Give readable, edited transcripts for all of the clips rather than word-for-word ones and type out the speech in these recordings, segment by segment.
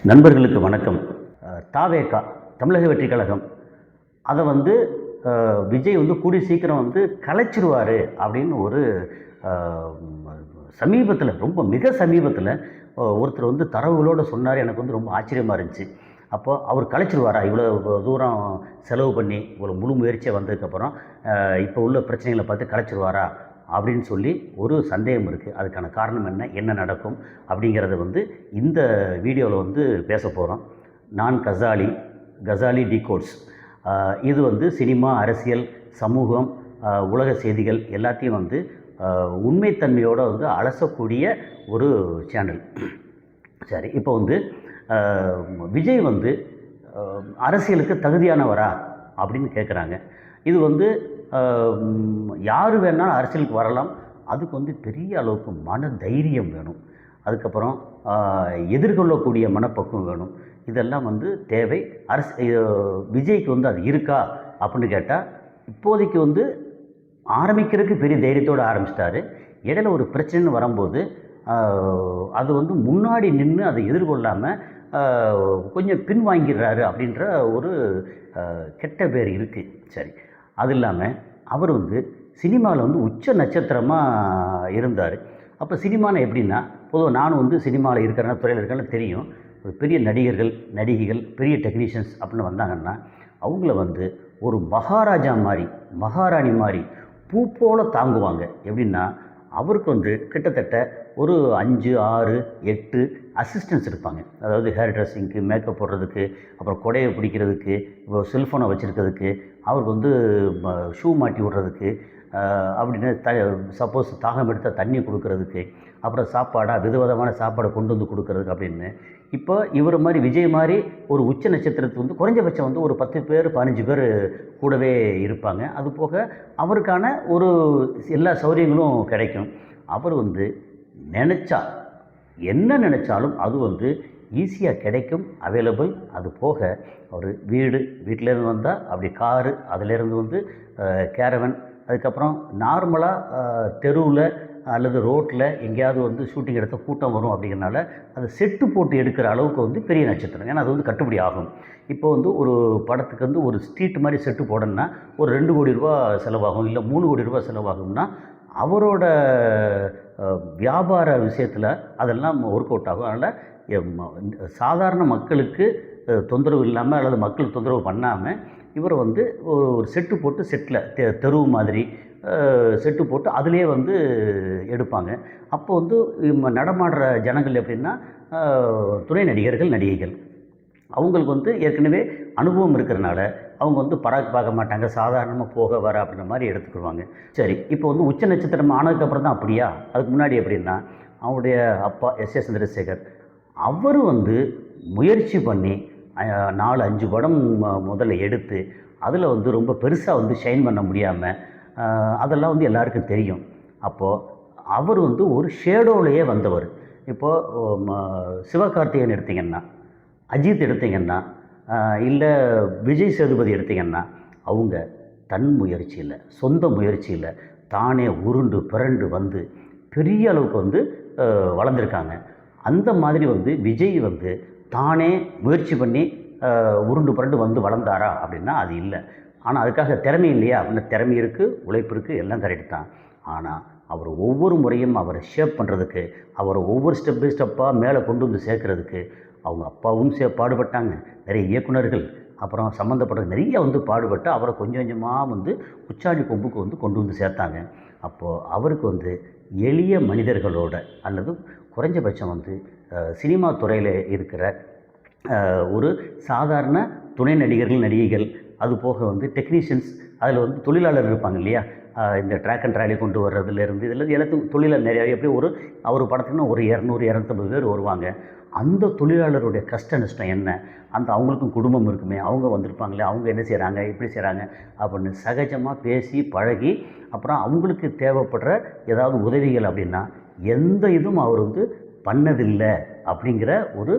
நண்பர்களுக்கு வணக்கம். தாவேகா தமிழக வெற்றிக் கழகம் அதை வந்து விஜய் வந்து கூடிய சீக்கிரம் வந்து கலைச்சிருவார் அப்படின்னு ஒரு சமீபத்தில், ரொம்ப மிக சமீபத்தில் ஒருத்தர் வந்து தரவுகளோடு சொன்னார். எனக்கு வந்து ரொம்ப ஆச்சரியமாக இருந்துச்சு. அப்போ அவர் கலைச்சிருவாரா, இவ்வளோ தூரம் செலவு பண்ணி இவ்வளோ முழு முயற்சியாக வந்ததுக்கப்புறம் இப்போ உள்ள பிரச்சனைகளை பார்த்து கலைச்சிருவாரா அப்படின்னு சொல்லி ஒரு சந்தேகம் இருக்குது. அதுக்கான காரணம் என்ன, என்ன நடக்கும் அப்படிங்கிறத வந்து இந்த வீடியோவில் வந்து பேச போகிறோம். நான் கசாலி டிகோட்ஸ். இது வந்து சினிமா, அரசியல், சமூகம், உலக செய்திகள் எல்லாத்தையும் வந்து உண்மைத்தன்மையோடு வந்து அலசக்கூடிய ஒரு சேனல். சரி, இப்போ வந்து விஜய் வந்து அரசியலுக்கு தகுதியானவரா அப்படின்னு கேட்குறாங்க. இது வந்து யார் வேணாலும் அரசியலுக்கு வரலாம். அதுக்கு வந்து பெரிய அளவுக்கு மன தைரியம் வேணும். அதுக்கப்புறம் எதிர்கொள்ளக்கூடிய மனப்பக்குவம் வேணும். இதெல்லாம் வந்து தேவை. விஜய்க்கு வந்து அது இருக்கா அப்படின்னு கேட்டால், இப்போதைக்கு வந்து ஆரம்பிக்கிறதுக்கு பெரிய தைரியத்தோடு ஆரம்பிச்சிட்டாரு. இடையில ஒரு பிரச்சனைன்னு வரும்போது அது வந்து முன்னாடி நின்று அதை எதிர்கொள்ளாமல் கொஞ்சம் பின்வாங்கிடுறாரு அப்படின்ற ஒரு கெட்ட பேர் இருக்குது. சரி, அது இல்லாமல் அவர் வந்து சினிமாவில் வந்து உச்ச நட்சத்திரமாக இருந்தார். அப்போ சினிமாவில் எப்படின்னா, பொதுவாக நானும் வந்து சினிமாவில் இருக்கிறேன்னா, துறையில் இருக்கிறேன்னு தெரியும். ஒரு பெரிய நடிகர்கள், நடிகைகள், பெரிய டெக்னீஷியன்ஸ் அப்படின்னு வந்தாங்கன்னா, அவங்கள வந்து ஒரு மகாராஜா மாதிரி, மகாராணி மாதிரி பூ போல தாங்குவாங்க. எப்படின்னா, அவருக்கு வந்து கிட்டத்தட்ட ஒரு 5, 6, 8 அசிஸ்டன்ஸ் இருப்பாங்க. அதாவது ஹேர் ட்ரெஸ்ஸிங்க்கு, மேக்கப் போடுறதுக்கு, அப்புறம் கொடையை பிடிக்கிறதுக்கு, இப்போ செல்ஃபோனை வச்சுருக்கிறதுக்கு, அவருக்கு வந்து ஷூ மாட்டி விடுறதுக்கு, அப்படின்னு சப்போஸ் தாகம் எடுத்தால் தண்ணி கொடுக்கறதுக்கு, அப்புறம் சாப்பாடாக விதவிதமான சாப்பாடை கொண்டு வந்து கொடுக்கறதுக்கு அப்படின்னு. இப்போ இவர் மாதிரி, விஜய் மாதிரி ஒரு உச்ச நட்சத்திரத்துக்கு வந்து குறைஞ்சபட்சம் வந்து ஒரு 10 பேர் 15 பேர் கூடவே இருப்பாங்க. அது போக அவருக்கான ஒரு எல்லா சௌகரியங்களும் கிடைக்கும். அவர் வந்து நினச்சா, என்ன நினச்சாலும் அது வந்து ஈஸியாக கிடைக்கும், அவைலபிள். அது போக அவர் வீட்டிலேருந்து வந்தால் அப்படி காரு, அதிலேருந்து வந்து கேரவன், அதுக்கப்புறம் நார்மலாக தெருவில் அல்லது ரோட்டில் எங்கேயாவது வந்து ஷூட்டிங் எடுத்த கூட்டம் வரும். அப்படிங்கிறனால அதை செட்டு போட்டு எடுக்கிற அளவுக்கு வந்து பெரிய நட்சத்திரம். ஏன்னா அது வந்து கட்டுப்படி ஆகும். இப்போ வந்து ஒரு படத்துக்கு வந்து ஒரு ஸ்ட்ரீட் மாதிரி செட்டு போடணுன்னா ஒரு 2 கோடி ரூபா செலவாகும், இல்லை 3 கோடி ரூபா செலவாகும்னா அவரோட வியாபார விஷயத்தில் அதெல்லாம் ஒர்க் அவுட் ஆகும். அதனால் சாதாரண மக்களுக்கு தொந்தரவு இல்லாமல் அல்லது மக்கள் தொந்தரவு பண்ணாமல் இவரை வந்து ஒரு செட்டு போட்டு, செட்டில் தெருவு மாதிரி செட்டு போட்டு அதிலே வந்து எடுப்பாங்க. அப்போ வந்து நடமாடுற ஜனங்கள் எப்படின்னா, துணை நடிகர்கள், நடிகைகள். அவங்களுக்கு வந்து ஏற்கனவே அனுபவம் இருக்கிறனால அவங்க வந்து பராக் பார்க்க மாட்டாங்க, சாதாரணமாக போக வர அப்படின்ற மாதிரி எடுத்துக்கிடுவாங்க. சரி, இப்போ வந்து உச்ச நட்சத்திரம் ஆனதுக்கப்புறம் தான் அப்படியா? அதுக்கு முன்னாடி எப்படின்னா, அவனுடைய அப்பா எஸ்.ஏ. சந்திரசேகர் அவர் வந்து முயற்சி பண்ணி 4, 5 படம் முதல்ல எடுத்து அதில் வந்து ரொம்ப பெருசாக வந்து ஷைன் பண்ண முடியாமல், அதெல்லாம் வந்து எல்லாருக்கும் தெரியும். அப்போது அவர் வந்து ஒரு ஷேடோவிலேயே வந்தவர். இப்போது சிவகார்த்திகேயன் எடுத்திங்கன்னா, அஜித் எடுத்திங்கன்னா, இல்லை விஜய் சேதுபதி எடுத்திங்கன்னா, அவங்க தன் முயற்சியில், சொந்த முயற்சியில் தானே உருண்டு பிறண்டு வந்து பெரிய அளவுக்கு வந்து வளர்ந்துருக்காங்க. அந்த மாதிரி வந்து விஜய் வந்து தானே முயற்சி பண்ணி உருண்டு புரண்டு வந்து வளர்ந்தாரா அப்படின்னா அது இல்லை. ஆனால் அதுக்காக திறமை இல்லையா அப்படின்னா திறமை இருக்குது, உழைப்பு இருக்குது, எல்லாம் கரெக்ட் தான். ஆனால் அவர் ஒவ்வொரு முறையும் அவரை ஷேப் பண்ணுறதுக்கு, அவரை ஒவ்வொரு ஸ்டெப் பை ஸ்டெப்பாக மேலே கொண்டு வந்து சேர்க்குறதுக்கு அவங்க அப்பாவும் பாடுபட்டாங்க. நிறைய இயக்குநர்கள் அப்புறம் சம்மந்தப்பட்ட நிறைய வந்து பாடுபட்டு அவரை கொஞ்சம் கொஞ்சமாக வந்து உச்சாணி கொம்புக்கு வந்து கொண்டு வந்து சேர்த்தாங்க. அப்போது அவருக்கு வந்து எளிய மனிதர்களோட அல்லது குறைஞ்சபட்சம் வந்து சினிமா துறையில் இருக்கிற ஒரு சாதாரண துணை நடிகர்கள், நடிகைகள், அது போக வந்து டெக்னீஷியன்ஸ், அதில் வந்து தொழிலாளர் இருப்பாங்க இல்லையா, இந்த ட்ராக் அண்ட் ட்ராலி கொண்டு வர்றதுலேருந்து இதெல்லாம் எல்லாத்துக்கும் தொழிலாளர் நிறையா. எப்படி ஒரு படத்துக்குன்னா ஒரு 200, 250 பேர் வருவாங்க. அந்த தொழிலாளருடைய கஷ்ட நஷ்டம் என்ன, அவங்களுக்கும் குடும்பம் இருக்குமே, அவங்க வந்திருப்பாங்களே, அவங்க என்ன செய்கிறாங்க, எப்படி செய்கிறாங்க அப்படின்னு சகஜமாக பேசி பழகி, அப்புறம் அவங்களுக்கு தேவைப்படுற ஏதாவது உதவிகள் அப்படின்னா எந்த இதுவும் அவர் வந்து பண்ணதில்லை அப்படிங்கிற ஒரு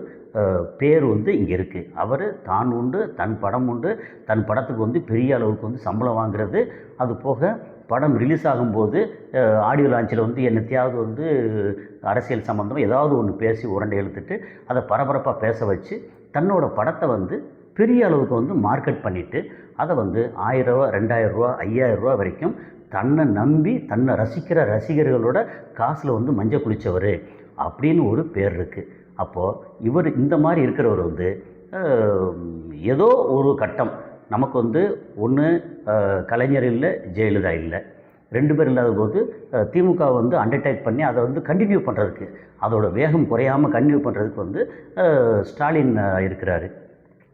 பேர் வந்து இங்கே இருக்குது. அவர் தான் உண்டு, தன் படம் உண்டு, தன் படத்துக்கு வந்து பெரிய அளவுக்கு வந்து சம்பளம் வாங்குறது, அது போக படம் ரிலீஸ் ஆகும்போது ஆடியோ லான்ச்சில் வந்து என்னத்தையாவது வந்து அரசியல் சம்மந்தமாக ஏதாவது ஒன்று பேசி உரண்டை இழுத்துட்டு அதை பரபரப்பாக பேச வச்சு தன்னோட படத்தை வந்து பெரிய அளவுக்கு வந்து மார்க்கெட் பண்ணிவிட்டு அதை வந்து 1000 ரூபா 2000 ரூபா 5000 ரூபா வரைக்கும் தன்னை நம்பி தன்னை ரசிக்கிற ரசிகர்களோட காசில் வந்து மஞ்சள் குளித்தவர் அப்படின்னு ஒரு பேர் இருக்குது. அப்போது இவர் இந்த மாதிரி இருக்கிறவர் வந்து ஏதோ ஒரு கட்டம் நமக்கு வந்து ஒன்று கலைஞர் இல்லை, ஜெயலலிதா இல்லை, 2 பேர் இல்லாத போது திமுக வந்து அண்டர்டேக் பண்ணி அதை வந்து கண்டினியூ பண்ணுறதுக்கு, அதோட வேகம் குறையாமல் கண்டினியூ பண்ணுறதுக்கு வந்து ஸ்டாலின் இருக்கிறாரு.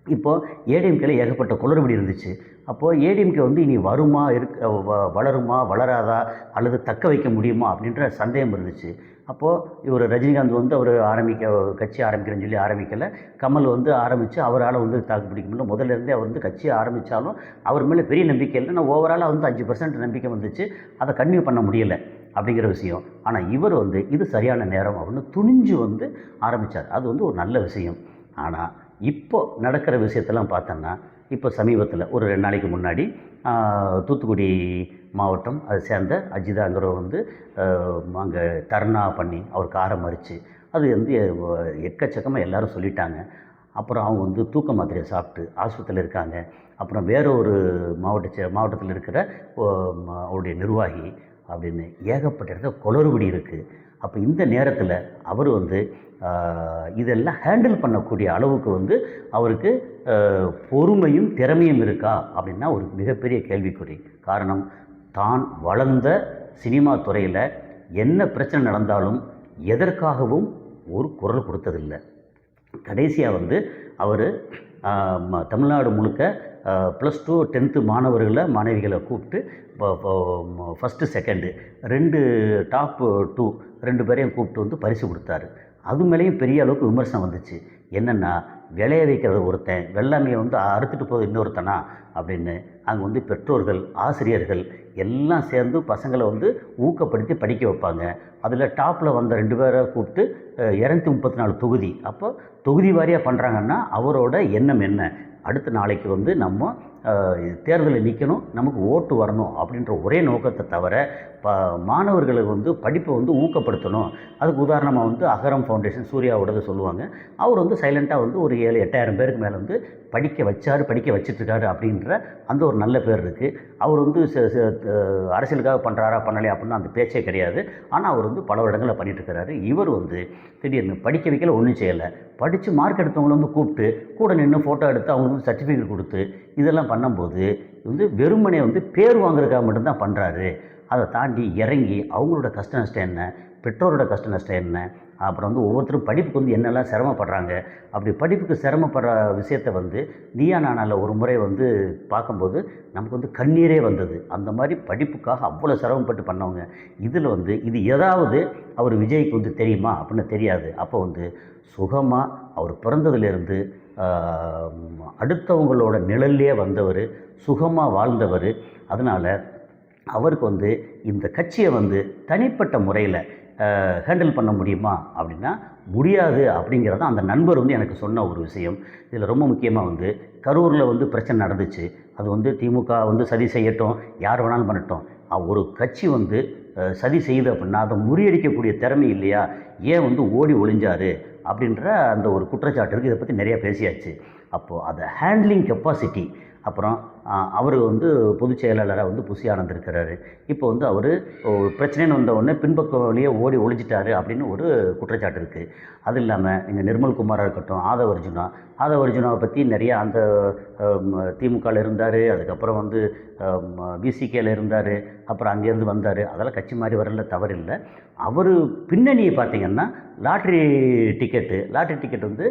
இப்போது ஏடிஎம்கேல ஏகப்பட்ட குளறுபடி இருந்துச்சு. அப்போது ஏடிஎம்கே வந்து இனி வருமா, வளருமா, வளராதா, அல்லது தக்க வைக்க முடியுமா அப்படின்ற சந்தேகம் இருந்துச்சு. அப்போது இவர் ரஜினிகாந்த் வந்து அவர் கட்சி ஆரம்பிக்கிறேன்னு சொல்லி ஆரம்பிக்கலை. கமல் வந்து ஆரம்பித்து அவரால் வந்து தாக்கு பிடிக்க முடியல. முதல்ல இருந்தே அவர் வந்து கட்சியை ஆரம்பித்தாலும் அவர் மேலே பெரிய நம்பிக்கை இல்லை. நான் ஓவராலாக வந்து 5% நம்பிக்கை வந்துச்சு. அதை கன்டினியூ பண்ண முடியலை அப்படிங்கிற விஷயம். ஆனால் இவர் வந்து இது சரியான நேரம் அப்படின்னு துணிஞ்சு வந்து ஆரம்பித்தார். அது வந்து ஒரு நல்ல விஷயம். ஆனால் இப்போ நடக்கிற விஷயத்தெல்லாம் பார்த்தோன்னா, இப்போ சமீபத்தில் ஒரு 2 நாளைக்கு முன்னாடி தூத்துக்குடி மாவட்டம் அதை சேர்ந்த அஜிதாங்கிறவர் வந்து அங்கே தர்ணா பண்ணி அவர் காரை மறித்து அது வந்து எக்கச்சக்கமாக எல்லோரும் சொல்லிட்டாங்க. அப்புறம் அவங்க வந்து தூக்க மாத்திரையை சாப்பிட்டு ஆஸ்பத்திரியில் இருக்காங்க. அப்புறம் வேற ஒரு மாவட்டத்தில் இருக்கிற அவருடைய நிர்வாகி அப்படின்னு ஏகப்பட்ட இடத்துல குளறுபடி இருக்குது. அப்போ இந்த நேரத்தில் அவர் வந்து இதெல்லாம் ஹேண்டில் பண்ணக்கூடிய அளவுக்கு வந்து அவருக்கு பொறுமையும் திறமையும் இருக்கா அப்படின்னா ஒரு மிகப்பெரிய கேள்விக்குறி. காரணம், தான் வளர்ந்த சினிமா துறையில் என்ன பிரச்சனை நடந்தாலும் எதற்காகவும் ஒரு குரல் கொடுத்ததில்லை. கடைசியாக வந்து அவர் தமிழ்நாடு முழுக்க +2 10th மாணவர்களை மாணவிகளை கூப்பிட்டு ஃபஸ்ட்டு செகண்டு 2 டாப் 2 2 பேரையும் கூப்பிட்டு வந்து பரிசு கொடுத்தாரு. அது மேலேயும் பெரிய அளவுக்கு விமர்சனம் வந்துச்சு. என்னென்னா, விளைய வைக்கிறது ஒருத்தன், வெள்ளாமையை வந்து அறுத்துட்டு போகுது இன்னொருத்தனா அப்படின்னு. அங்கே வந்து பெற்றோர்கள், ஆசிரியர்கள் எல்லாம் சேர்ந்து பசங்களை வந்து ஊக்கப்படுத்தி படிக்க வைப்பாங்க. அதில் டாப்பில் வந்த 2 பேரை கூப்பிட்டு 234 தொகுதி. அப்போ தொகுதி வாரியாக பண்ணுறாங்கன்னா அவரோட எண்ணம் என்ன, அடுத்த நாளைக்கு வந்து நம்ம தேர்தலில் நிற்கணும், நமக்கு ஓட்டு வரணும் அப்படின்ற ஒரே நோக்கத்தை தவிர மாணவர்களுக்கு வந்து படிப்பை வந்து ஊக்கப்படுத்தணும். அதுக்கு உதாரணமாக வந்து அகரம் ஃபவுண்டேஷன் சூர்யாவோடது சொல்லுவாங்க. அவர் வந்து சைலண்ட்டாக வந்து ஒரு 7-8,000 பேருக்கு மேலே வந்து படிக்க வச்சிட்ருக்காரு அப்படின்ற அந்த ஒரு நல்ல பேர் இருக்குது. அவர் வந்து அரசியலுக்காக பண்ணுறாரா பண்ணலையா அப்படின்னு அந்த பேச்சே கிடையாது. ஆனால் அவர் வந்து பல இடங்களில் பண்ணிகிட்ருக்கிறாரு. இவர் வந்து திடீர்னு படிக்க வைக்கல, ஒன்றும் செய்யலை, படித்து மார்க் எடுத்தவங்கள வந்து கூப்பிட்டு கூட நின்று ஃபோட்டோ எடுத்து அவங்களுக்கு வந்து சர்டிஃபிகேட் கொடுத்து இதெல்லாம் பண்ணும்போது வந்து வெறுமனே வந்து பேர் வாங்குறதுக்காக மட்டும்தான் பண்ணுறாரு. அதை தாண்டி இறங்கி அவங்களோட கஷ்ட நஷ்டம் என்ன, பெற்றோரோட கஷ்ட நஷ்டம் என்ன, அப்புறம் வந்து ஒவ்வொருத்தரும் படிப்புக்கு வந்து என்னெல்லாம் சிரமப்படுறாங்க, அப்படி படிப்புக்கு சிரமப்படுற விஷயத்தை வந்து நீயா நானால ஒரு முறை வந்து பார்க்கும்போது நமக்கு வந்து கண்ணீரே வந்தது. அந்த மாதிரி படிப்புக்காக அவ்வளோ சிரமப்பட்டு பண்ணவங்க. இதில் வந்து இது ஏதாவது அவர் விஜய்க்கு வந்து தெரியுமா அப்படின்னு தெரியாது. அப்போ வந்து சுகமாக அவர் பிறந்ததுலேருந்து அடுத்தவங்களோட நிழல்லே வந்தவர், சுகமாக வாழ்ந்தவர். அதனால் அவருக்கு வந்து இந்த கட்சியை வந்து தனிப்பட்ட முறையில் ஹேண்டில் பண்ண முடியுமா அப்படின்னா முடியாது அப்படிங்கிறத அந்த நண்பர் வந்து எனக்கு சொன்ன ஒரு விஷயம். இதில் ரொம்ப முக்கியமாக வந்து கரூரில் வந்து பிரச்சனை நடந்துச்சு. அது வந்து திமுக வந்து சதி செய்யட்டும், யார் வேணாலும் பண்ணட்டும், ஒரு கட்சி வந்து சதி செய்யுது அப்படின்னா அதை முறியடிக்கக்கூடிய திறமை இல்லையா, ஏன் வந்து ஓடி ஒளிஞ்சார் அப்படின்ற அந்த ஒரு குற்றச்சாட்டு இருக்குது. இதை பற்றி நிறையா பேசியாச்சு. அப்போது அதை ஹேண்ட்லிங் கெப்பாசிட்டி, அப்புறம் அவர் வந்து பொதுச் செயலாளராக வந்து புசி ஆனந்த் இருக்கிறாரு. இப்போ வந்து அவர் பிரச்சனைன்னு வந்த உடனே பின்பக்க வழியே ஓடி ஒழிஞ்சிட்டாரு அப்படின்னு ஒரு குற்றச்சாட்டு இருக்குது. அது இல்லாமல் இங்கே நிர்மல் குமாராக இருக்கட்டும், ஆதவ அர்ஜுனாவை பற்றி நிறையா அந்த திமுகவில் இருந்தார், அதுக்கப்புறம் வந்து விசிகேல இருந்தார், அப்புறம் அங்கேருந்து வந்தார். அதெல்லாம் கட்சி மாதிரி வரல, தவறில்லை. அவர் பின்னணியை பார்த்திங்கன்னா லாட்ரி டிக்கெட் வந்து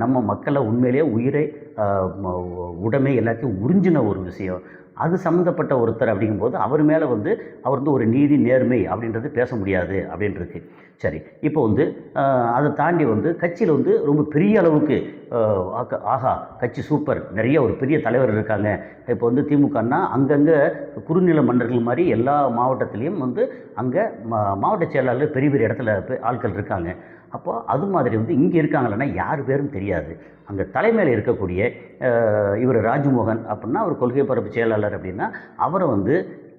நம்ம மக்களை உண்மையிலேயே உயிரை உடைமை எல்லாத்தையும் உறிஞ்சின ஒரு விஷயம். அது சம்மந்தப்பட்ட ஒருத்தர் அப்படிங்கும்போது அவர் மேலே வந்து அவர் வந்து ஒரு நீதி நேர்மை அப்படின்றது பேச முடியாது அப்படின்ருக்கு. சரி, இப்போ வந்து அதை தாண்டி வந்து கட்சியில் வந்து ரொம்ப பெரிய அளவுக்கு ஆஹா கட்சி சூப்பர், நிறைய ஒரு பெரிய தலைவர் இருக்காங்க. இப்போ வந்து திமுகன்னா அங்கங்கே குறுநில மன்னர்கள் மாதிரி எல்லா மாவட்டத்துலேயும் வந்து அங்கே மாவட்ட செயலாளர் பெரிய பெரிய இடத்துல ஆட்கள் இருக்காங்க. அப்போது அது மாதிரி வந்து இங்கே இருக்காங்களன்னா யார் பேரும் தெரியாது. அங்கே தலைமையில் இருக்கக்கூடிய இவர் ராஜ்மோகன் அப்படின்னா அவர் கொள்கை பரப்பு செயலாளர் அப்படின்னா அவரை வந்து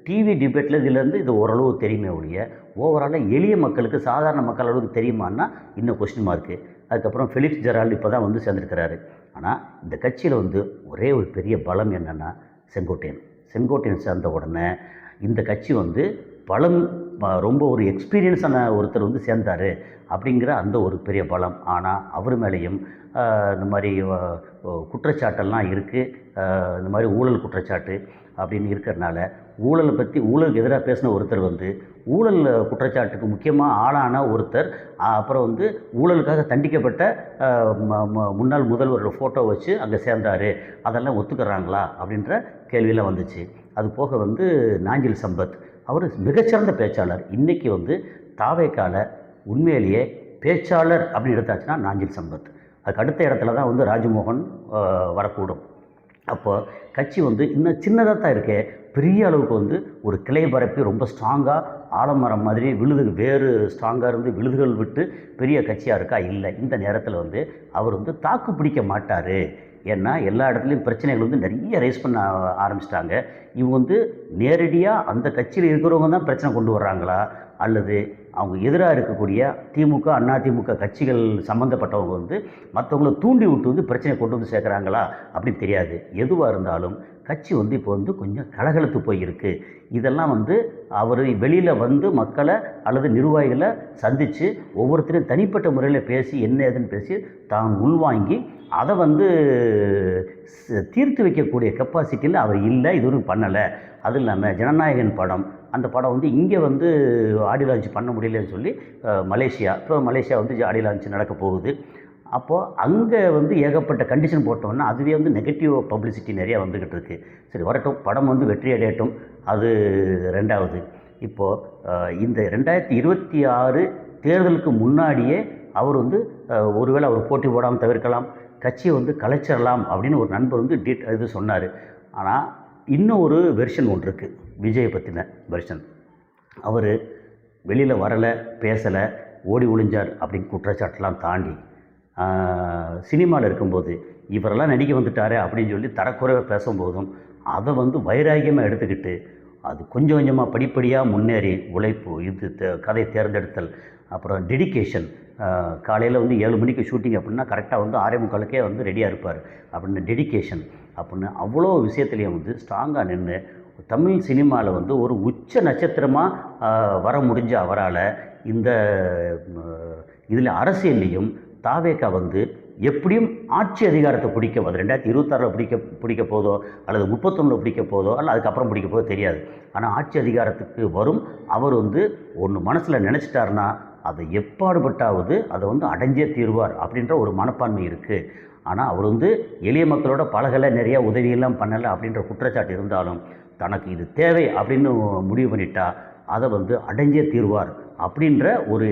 டிவி டிபேட்டில் இதுலேருந்து இது ஓரளவு தெரியுமே ஒழிய ஓவராலாக எளிய மக்களுக்கு சாதாரண மக்கள் அளவுக்கு தெரியுமான்னா இன்னும் கொஸ்டின் மார்க்கு. அதுக்கப்புறம் ஃபெலிக்ஸ் ஜெரால்டு இப்போ தான் வந்து சேர்ந்துருக்கிறாரு. ஆனால் இந்த கட்சியில் வந்து ஒரே ஒரு பெரிய பலம் என்னென்னா செங்கோட்டையன் சேர்ந்த உடனே இந்த கட்சி வந்து பலம் ரொம்ப ஒரு எக்ஸ்பீரியன்ஸான ஒருத்தர் வந்து சேர்ந்தார் அப்படிங்கிற அந்த ஒரு பெரிய பலம். ஆனால் அவர் மேலேயும் இந்த மாதிரி குற்றச்சாட்டெல்லாம் இருக்குது. இந்த மாதிரி ஊழல் குற்றச்சாட்டு அப்படின்னு இருக்கிறனால ஊழலுக்கு எதிராக பேசின ஒருத்தர் வந்து ஊழல் குற்றச்சாட்டுக்கு முக்கியமாக ஆளான ஒருத்தர், அப்புறம் வந்து ஊழலுக்காக தண்டிக்கப்பட்ட முன்னாள் முதல்வரோட ஃபோட்டோ வச்சு அங்கே சேர்ந்தார், அதெல்லாம் ஒத்துக்கிறாங்களா அப்படின்ற கேள்வியெல்லாம் வந்துச்சு. அது போக வந்து நாஞ்சில் சம்பத் அவர் மிகச்சிறந்த பேச்சாளர். இன்றைக்கி வந்து தாவேக்கால உண்மையிலேயே பேச்சாளர் அப்படின்னு எடுத்தாச்சுன்னா நாஞ்சில் சம்பத். அதுக்கு அடுத்த இடத்துல தான் வந்து ராஜ்மோகன் வரக்கூடும். அப்போ கட்சி வந்து இன்னும் சின்னதாக தான் இருக்கே, பெரிய அளவுக்கு வந்து ஒரு கிளை பரப்பி ரொம்ப ஸ்ட்ராங்காக ஆலமரம் மாதிரி வேறு ஸ்ட்ராங்காக இருந்து விழுதுகள் விட்டு பெரிய கட்சியாக இருக்கா? இல்லை. இந்த நேரத்தில் வந்து அவர் வந்து தாக்கு பிடிக்க மாட்டார். ஏன்னா எல்லா இடத்துலையும் பிரச்சனைகள் வந்து நிறைய ரைஸ் பண்ண ஆரம்பிச்சிட்டாங்க. இவங்க வந்து நேரடியாக அந்த கட்சியில் இருக்கிறவங்க தான் பிரச்சனை கொண்டு வர்றாங்களா, அல்லது அவங்க எதிராக இருக்கக்கூடிய திமுக அதிமுக கட்சிகள் சம்மந்தப்பட்டவங்க வந்து மற்றவங்கள தூண்டி விட்டு வந்து பிரச்சனை கொண்டு வந்து சேர்க்குறாங்களா அப்படின்னு தெரியாது. எதுவாக இருந்தாலும் கட்சி வந்து இப்போ வந்து கொஞ்சம் கலகலத்து போயிருக்கு. இதெல்லாம் வந்து அவர் வெளியில் வந்து மக்களை அல்லது நிர்வாகிகளை சந்தித்து ஒவ்வொருத்தரையும் தனிப்பட்ட முறையில் பேசி என்ன ஏதுன்னு பேசி தான் உள்வாங்கி அதை வந்து தீர்த்து வைக்கக்கூடிய கெப்பாசிட்டியில் அவர் இல்லை, இதுவரையும் பண்ணலை. அது இல்லாமல் ஜனநாயகன் படம், அந்த படம் வந்து இங்கே வந்து ஆடியோ லான்ச் பண்ண முடியலன்னு சொல்லி மலேசியா வந்து ஆடியோ லான்ச் நடக்க போகுது. அப்போது அங்கே வந்து ஏகப்பட்ட கண்டிஷன் போட்டோன்னா அதுவே வந்து நெகட்டிவ் பப்ளிசிட்டி நிறையா வந்துக்கிட்டு இருக்குது. சரி வரட்டும், படம் வந்து வெற்றி அடையட்டும், அது ரெண்டாவது. இப்போது இந்த 2026 தேர்தலுக்கு முன்னாடியே அவர் வந்து ஒருவேளை அவர் போட்டி போடாமல் தவிர்க்கலாம், கட்சியை வந்து கலைச்சிடலாம் அப்படின்னு ஒரு நண்பர் வந்து இது சொன்னார். ஆனால் இன்னும் ஒரு வெர்ஷன் ஒன்று இருக்குது, விஜயை பற்றின வெர்ஷன். அவர் வெளியில் வரலை, பேசலை, ஓடி ஒளிஞ்சார் அப்படின்னு குற்றச்சாட்டெல்லாம் தாண்டி சினிமாவில் இருக்கும்போது இவரெல்லாம் நடிக்க வந்துட்டாரே அப்படின்னு சொல்லி தரக்குறைவை பேசும்போதும் அதை வந்து வைராகியமாக எடுத்துக்கிட்டு அது கொஞ்சம் கொஞ்சமாக படிப்படியாக முன்னேறி உழைப்பு, கதை தேர்ந்தெடுத்தல், அப்புறம் டெடிக்கேஷன். காலையில் வந்து 7 மணிக்கு ஷூட்டிங் அப்படின்னா கரெக்டாக வந்து 6:45 வந்து ரெடியாக இருப்பார் அப்படின்னு டெடிக்கேஷன் அப்படின்னு அவ்வளோ விஷயத்துலேயும் வந்து ஸ்ட்ராங்காக நின்று தமிழ் சினிமாவில் வந்து ஒரு உச்ச நட்சத்திரமாக வர முடிஞ்ச அவரால் இந்த இதில் அரசியல்லையும் தாவேக்கா வந்து எப்படியும் ஆட்சி அதிகாரத்தை பிடிக்க, அது 2026 பிடிக்க போதோ அல்லது 31 பிடிக்க போதோ அல்ல அதுக்கப்புறம் பிடிக்க போதோ தெரியாது. ஆனால் ஆட்சி அதிகாரத்துக்கு வரும். அவர் வந்து ஒன்று மனசில் நினச்சிட்டாருன்னா அதை எப்பாடுபட்டாவது அதை வந்து அடைஞ்சே தீர்வார் அப்படின்ற ஒரு மனப்பான்மை இருக்குது. ஆனால் அவர் வந்து எளிய மக்களோட பழகலை, நிறையா உதவியெல்லாம் பண்ணலை அப்படின்ற குற்றச்சாட்டு இருந்தாலும் தனக்கு இது தேவை அப்படின்னு முடிவு பண்ணிட்டா அதை வந்து அடைஞ்சே தீர்வார் அப்படின்ற ஒரு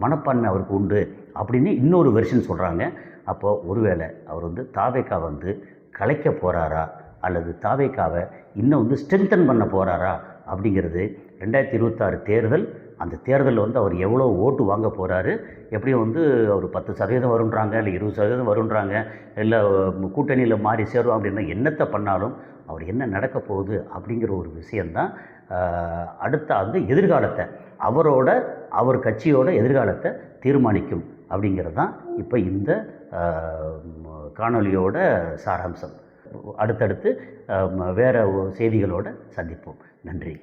மனப்பான்மை அவருக்கு உண்டு அப்படின்னு இன்னொரு வெர்ஷன் சொல்கிறாங்க. அப்போது ஒருவேளை அவர் வந்து தாவேக்கா வந்து கலைக்க போகிறாரா அல்லது தாவேக்காவை இன்னும் வந்து ஸ்ட்ரென்தன் பண்ண போகிறாரா அப்படிங்கிறது 2026 தேர்தல். அந்த தேர்தலில் வந்து அவர் எவ்வளோ ஓட்டு வாங்க போகிறாரு, எப்படியும் வந்து அவர் 10% வருன்றாங்க, இல்லை 20% வருன்றாங்க, இல்லை கூட்டணியில் மாறி சேரும் அப்படின்னா என்னத்தை பண்ணாலும் அவர் என்ன நடக்க போகுது அப்படிங்கிற ஒரு விஷயந்தான் அடுத்த வந்து எதிர்காலத்தை அவர் கட்சியோட எதிர்காலத்தை தீர்மானிக்கும் அப்படிங்கிறது தான் இப்போ இந்த காணொலியோட சாராம்சம். அடுத்தடுத்து வேறு செய்திகளோடு சந்திப்போம். நன்றி.